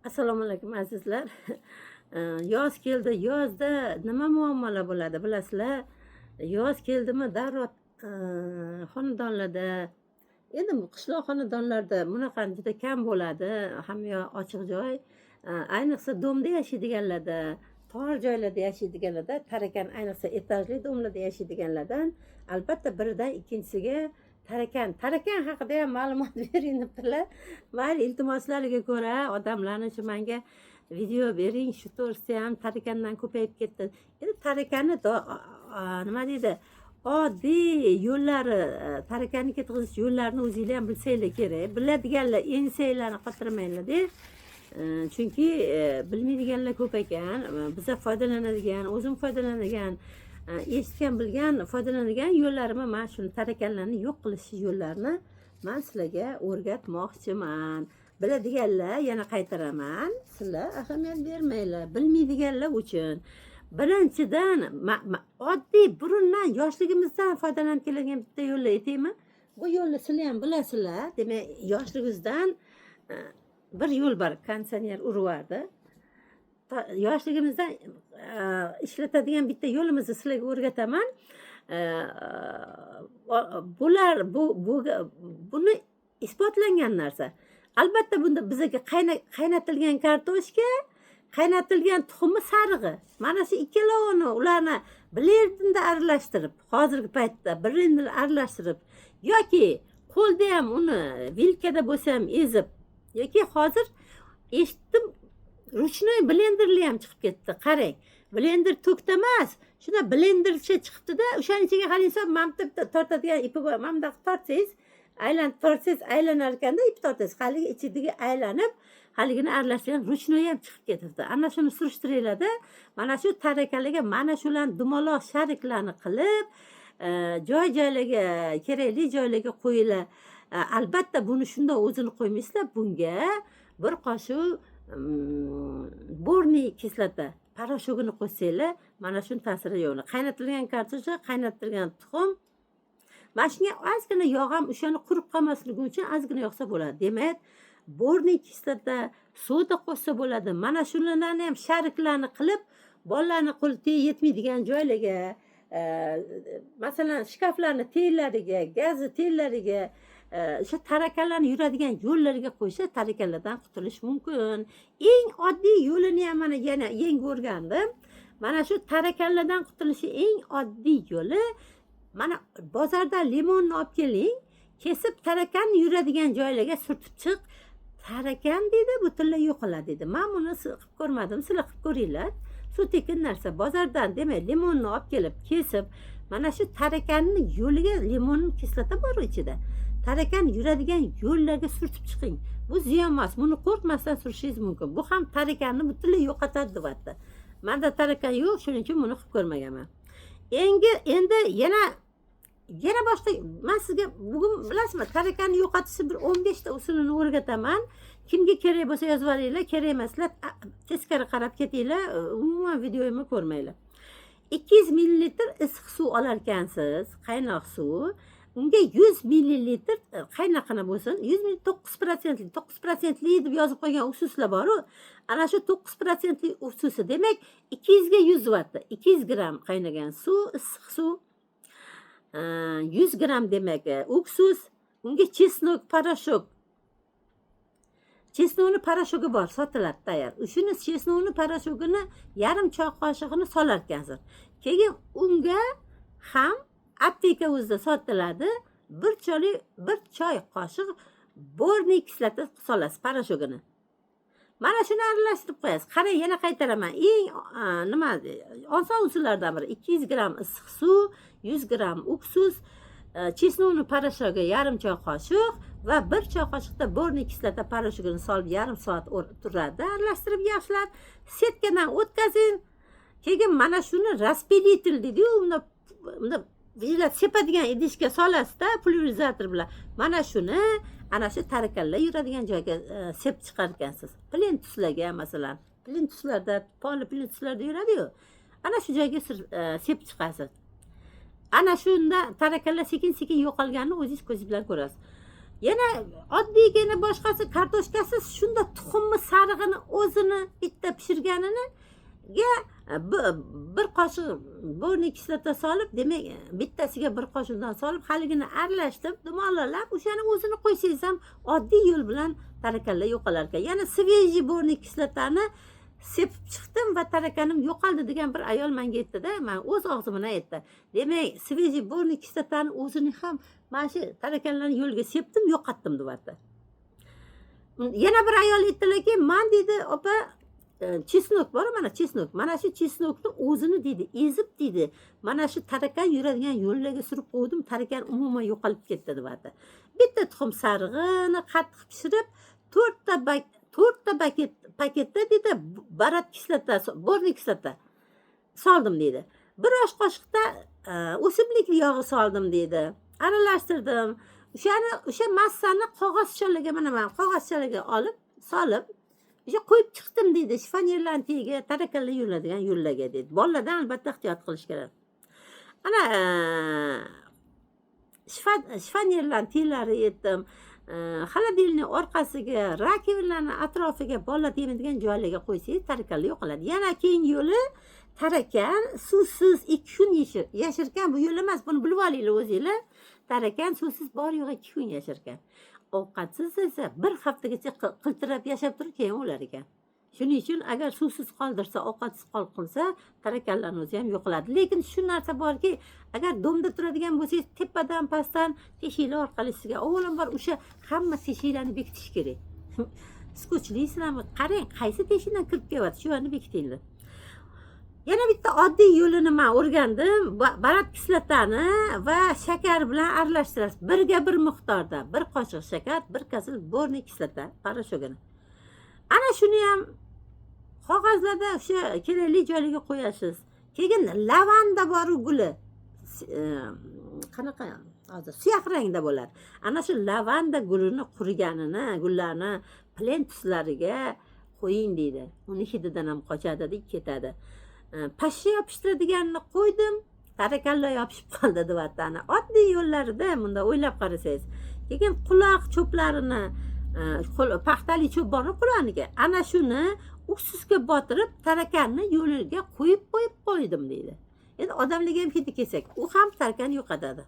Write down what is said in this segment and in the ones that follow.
Assalomu alaykum azizlar. Yoz keldi. Yozda nima muammolar bo'ladi bilasizlar? Yoz keldimi darrov xonadonlarda, endi bu qishloq xonadonlarda bunaqangi juda kam bo'ladi. Hamma ochiq joy. Ayniqsa domda yashaydiganlarda, tor joylarda yashaydiganlarda, tarakan ayniqsa etajli domlarda yashaydiganlardan albatta biridan ikkinchisiga tarakan haqida ham ma'lumot bering debdilar. Mayli, iltimoslariga ko'ra odamlarni shu menga video bering, shu to'g'risida ham tarakandan ko'payib ketdi. Endi tarakanni nima deydi? Oddiy yo'llari, tarakanni ketkazish yo'llarini o'zinglar ham bilsanglar kerak. Biladiganlar ensanglarni qotirmanglar-da. Chunki bilmaydiganlar ko'p ekan. Biza foydalanadigan, o'zim foydalanadigan, eshitgan bilgan foydalanadigan yo'llarimni, men shuni tarakanlarni yo'q qilish yo'llarini men sizlarga o'rgatmoqchiman. Biladiganlar yana qaytaraman, sizlar ahamiyat bermanglar. Bilmaydiganlar uchun birinchidan oddiy burundan yoshligimizdan foydalanib keladigan bitta yo'lni aytaymi? Bu yo'lni sizlar ham bilasizlar. Demak, yoshligimizdan bir yo'l bor, konditsioner urvardi. Yoshligimizdan ishlatadigan bitta yo'limizni sizlarga o'rgataman. Buni isbotlangan narsa. Albatta bunda bizga qaynatilgan kartoshka, qaynatilgan tuxumi sarig'i. Mana shu ikkalovini ularni blendda aralashtirib, hozirgi paytda blendda aralashtirib yoki qo'lda ham uni vilkada bo'lsa ham ezib, yoki hozir eshitdim ruchnoy blenderli ham chiqib ketdi. Qarang, blender to'kda emas, shuna blendercha chiqibdi-da, o'shaning ichiga qaraysiz, mamta tortadigan ipi bor. Mamda tortsangiz, aylanar ekanda ip tortasiz. Haligi ichidagi aylanib, haligini aralashtirgan ruchnoy ham chiqib ketibdi. Ana shuni surishtiringlar-da. Mana shu tarakanlarga mana shularni dumaloq shariklarni qilib, joy-joylarga, kerakli joylarga qo'yinglar. Albatta buni shunda o'zini qo'ymaysizlar. Bunga bir qoshiq borniy kislota parashogini qo'ysanglar, mana shuni ta'siri yo'q. Qaynatilgan kartoshka, qaynatilgan tuxum. Mana shunga ozgina yog' ham o'shani qurib qolmasligi uchun ozgina yoqsa bo'ladi. Demak, borniy kislota, soda qo'shsa bo'ladi. Mana shularni ham shariklarni qilib, bolalarni qo'li yetmaydigan joylarga, masalan, shkaflarni tellariga, gazni tellariga, o'sha tarakanlarni yuradigan yo'llariga qo'ysa, tarakanlardan qutulish mumkin. Eng oddiy yo'lini ham mana yana yangi o'rgandim. Mana shu tarakanlardan qutulishi eng oddiy yo'li, mana bozordan limonni olib keling, kesib tarakan yuradigan joylarga surtib chiq. Tarakan dedi, butunlay yo'qoladi dedi. Men buni qilib ko'rmadim, sizlar qilib ko'ringlar. Suv tekin narsa. Bozordan demak limonni olib kelib, kesib, mana shu tarakanning yo'liga limon kislota bor ichida. Tarakan yuradigan yo'llarga surtib chiqing. Bu ziyon emas. Buni qo'rqmasdan surishingiz mumkin. Bu ham tarakanni butunlay yo'qotadi deyapti. Menda tarakan yo'q, shuning uchun buni qilib ko'rmaganman. Endi yana boshqa, men sizga bugun bilasizmi, tarakanni yo'qotishni bir 15 ta usulini o'rgataman. Kimga kerak bo'lsa yozib olinglar, kerak emaslar teskari qarab ketinglar, umuman videoyimni ko'rmanglar. 200 ml issiq suv olar ekansiz, qaynoq suv. Unga 100 ml qaynaqina bo'lsin, 100 ml 9% deb yozib qo'ygan ususlar bor-ku. Ana shu 9% ususi demak 200 ga 100 vatda. 200 gram qaynagan suv, issiq suv. 100 gram demak uksus, unga chesnok parashok. Chesnokni parashogi bor, sotiladi tayyor. Shuni chesnokni parashogini yarim choy qoshiqini solar ekansiz. Keyin unga ham apteka o'zida sotiladi. Bir choy qoshiq borniy kislota solasiz parashogini. Mana shuni aralashtirib qo'yasiz. Qarang, yana qaytaraman. Eng oson usullardan biri 200 gram issiq suv, 100 gram uksus, chesnokni parashogi yarim choy qoshiq va bir choy qoshiqda borniy kislota parashogini solib yarim soat turadi. Aralashtirib yaxshilab setkadan o'tkazing. Keyin mana shuni raspilitel deydi-yu, unda sepadigan idishga solasiz-da, pulverizator bilan. Mana shuni ana shu tarakanlar yuradigan joyga sepib chiqar ekansiz. Plintuslarga masalan, plintuslarda, poli plintuslarda yuradi-yu. Ana shu joyga sepib chiqasiz. Ana shunda tarakanlar sekin-sekin yo'qolganini o'zingiz ko'zingiz bilan ko'rasiz. Yana oddiygina boshqasi kartoshkasiz shunda tuxumni sarig'ini o'zini bitta pishirganini bir qoshiq borniy kislota solib, demak bittasiga bir qoshiqdan solib haligini aralashtirib dumalab o'shani o'zini qo'ysangiz ham oddiy yo'l bilan tarakalla yo'qolar ekan. Yana svejiy borniy kislotani sepib chiqdim va tarakanim yo'qoldi degan bir ayol menga aytdi-da, men o'z og'zim bilan aytdi. Demak, svejiy borniy kislotani o'zini ham mana shu tarakanlarni yo'lga sepdim, yo'qotdim deyapti. Yana bir ayol aytdilarki, "Men dedi, opa, chesnok bor, mana chesnok. Mana shu chesnokni o'zini dedi, ezib dedi, mana shu tarakan yuradigan yo'llarga surib qo'ydim, tarakan umuman yo'qolib ketdi" deyapti. Bitta tuxum sarig'ini qattiq pishirib, 4 ta paketda dedi barat kislotasi, borniy kislota soldim dedi. Bir osh qoshiqda o'simlik yog'i soldim dedi. Aralashtirdim. O'sha massani qog'ozchalarga, mana men qog'ozchalarga olib, solib, o'sha qo'yib chiqdim dedi. Shifonierlarning tagiga, tarakanlar yuradigan yo'llarga dedi. Bolalardan albatta ehtiyot qilish kerak. Ana shifonierlarning taglari yetdim. Xolodilnik orqasiga, rakovinlarni atrofiga, bolalar tegmaydigan joylarga qo'ysangiz tarakanlar yo'qoladi. Yana keyingi yo'li tarakan suvsiz 2 kun yashirkan. Bu yo'l emas, buni bilib olinglar o'zingizlar. Tarakan suvsiz bor yo'g'i 2 kun yasharkan. Ovqatsiz esa bir haftagacha qiltirab yashab turib keyin o'lar ekan. Shuning uchun agar suvsiz qoldirsa, ovqatsiz qolib qolsa, tarakanlarning o'zi ham yo'qoladi. Lekin shu narsa borki, agar domda turadigan bo'lsangiz, tepadan pastdan teshiklar orqali sizga avvalambor o'sha hamma teshiklarni bekitish kerak. Skochliysizlarmi? Qarang, qaysi teshikdan kirib kelyapti, shu yerni bekitinglar. Yana bitta oddiy yo'lini men o'rgandim. Barat kislotani va shakar bilan aralashtirasiz. Birga bir miqdorda, bir qoshiq shakar, bir kasil borniy kislota parashogini. Ana shuni ham qog'ozlarda o'sha kerakli joylarga qo'yasiz. Keyin lavanda bor guli. Qanaqa? Hozir siyoh rangda bo'ladi. Ana shu lavanda gulini quriganini, gullarni plentuslariga qo'ying deydi. Uni hididan ham qochadi, ketadi. Pashsha yopishtiradiganini qo'ydim, tarakanlar yopishib qoldi deyapti. Ana oddiy yo'llarida bunda o'ylab qarasangiz. Keyin quloq cho'plarini, paxtali cho'p bormi quloqniga. Ana shuni uksizga botirib tarakanni yo'liga qo'yib qo'ydim deydi. Endi odamlarga ham hidi kelsak, u ham tarakan yo'qotadi.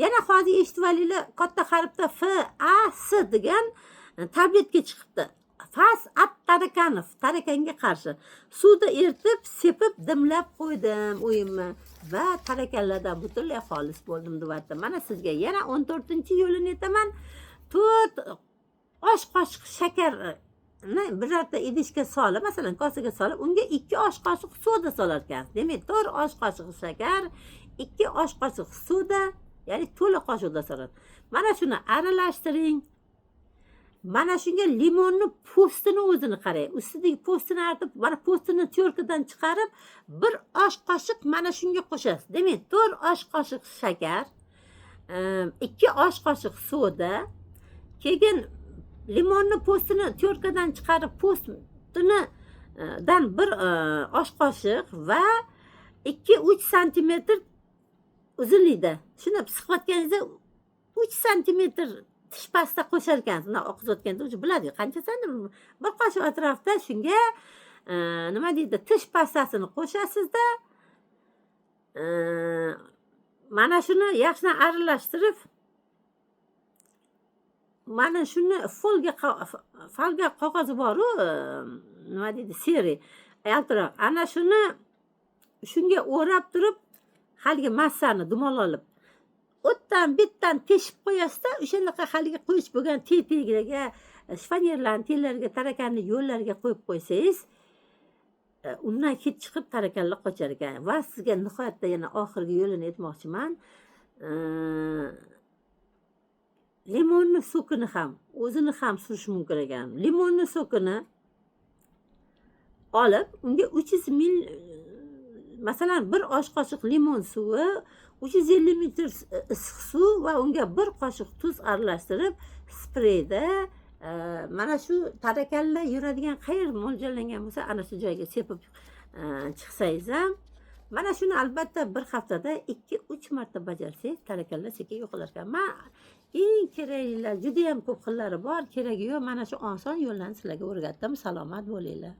Yana hozir eshitib olinglar, katta harfda FAS degan tabletka chiqibdi. Fas at tarakanov, tarakanga qarshi. Suvda eritib, sepib, dimlab qo'ydim o'yimni va tarakanlardan butunlay xolis bo'ldim deyapti. Mana sizga yana 14-yo'lini aytaman. 4 osh qoshiq shakarni birorta idishga solib, masalan, kosaga solib, unga 2 osh qoshiq soda solar ekansiz. Demak, 4 osh qoshiq shakar, 2 osh qoshiq soda, ya'ni to'la qoshiqda soladi. Mana shuni aralashtiring. Mana shunga limonni postini o'zini qarang. Ustidagi postini artib, mana postini tyorkadan chiqarib, 1 osh qoshiq mana shunga qo'shasiz. Demak, 4 osh qoshiq shakar, 2 osh qoshiq soda, keyin limonni postini tyorkadan chiqarib, postini dan 1 osh qoshiq va 2-3 santimetr uzunlikda. Shuni siqayotganingizda 3 santimetr tish pasta qo'shar ekansiz. Uni oqizayotganda o'zi biladi, qancha sandi bir qoshiq atrofda shunga nima deydi, tish pastasini qo'shasizda, mana shuni yaxshilab aralashtirib, mana shuni folga qog'ozi bor-ku, nima deydi, seri yaltiroq. Ana shuni shunga o'rab turib, haligi massani dumalolib o'tdan bitdan teshib qo'yasizda, o'shanaqa haligi qo'yish bo'lgan tetigiga, shifonierlarning tellariga, tarakanni yo'llariga qo'yib qo'ysangiz, undan hid chiqib tarakanlar qochar ekan. Va sizga nihoyatda yana oxirgi yo'lini aytmoqchiman. Limonni sokini ham, o'zini ham surish mumkin ekan. Limonni sokini olib, unga 300 ml, masalan, 1 osh qoshiq limon suvi, 350 ml issiq suv va unga 1 qoshiq tuz aralashtirib, spreyda mana shu tarakanlar yuradigan qayer mo'ljallangan bo'lsa, ana shu joyga sepib chiqsangiz ham Mana shuni albatta bir haftada 2-3 marta bajarsangiz tarakanlar sekin yo'qolar ekan. Eng keraklilar juda ham ko'p xillari bor, keragi yo'q. Mana shu oson yo'llarni sizlarga o'rgatdim. Salomat bo'linglar.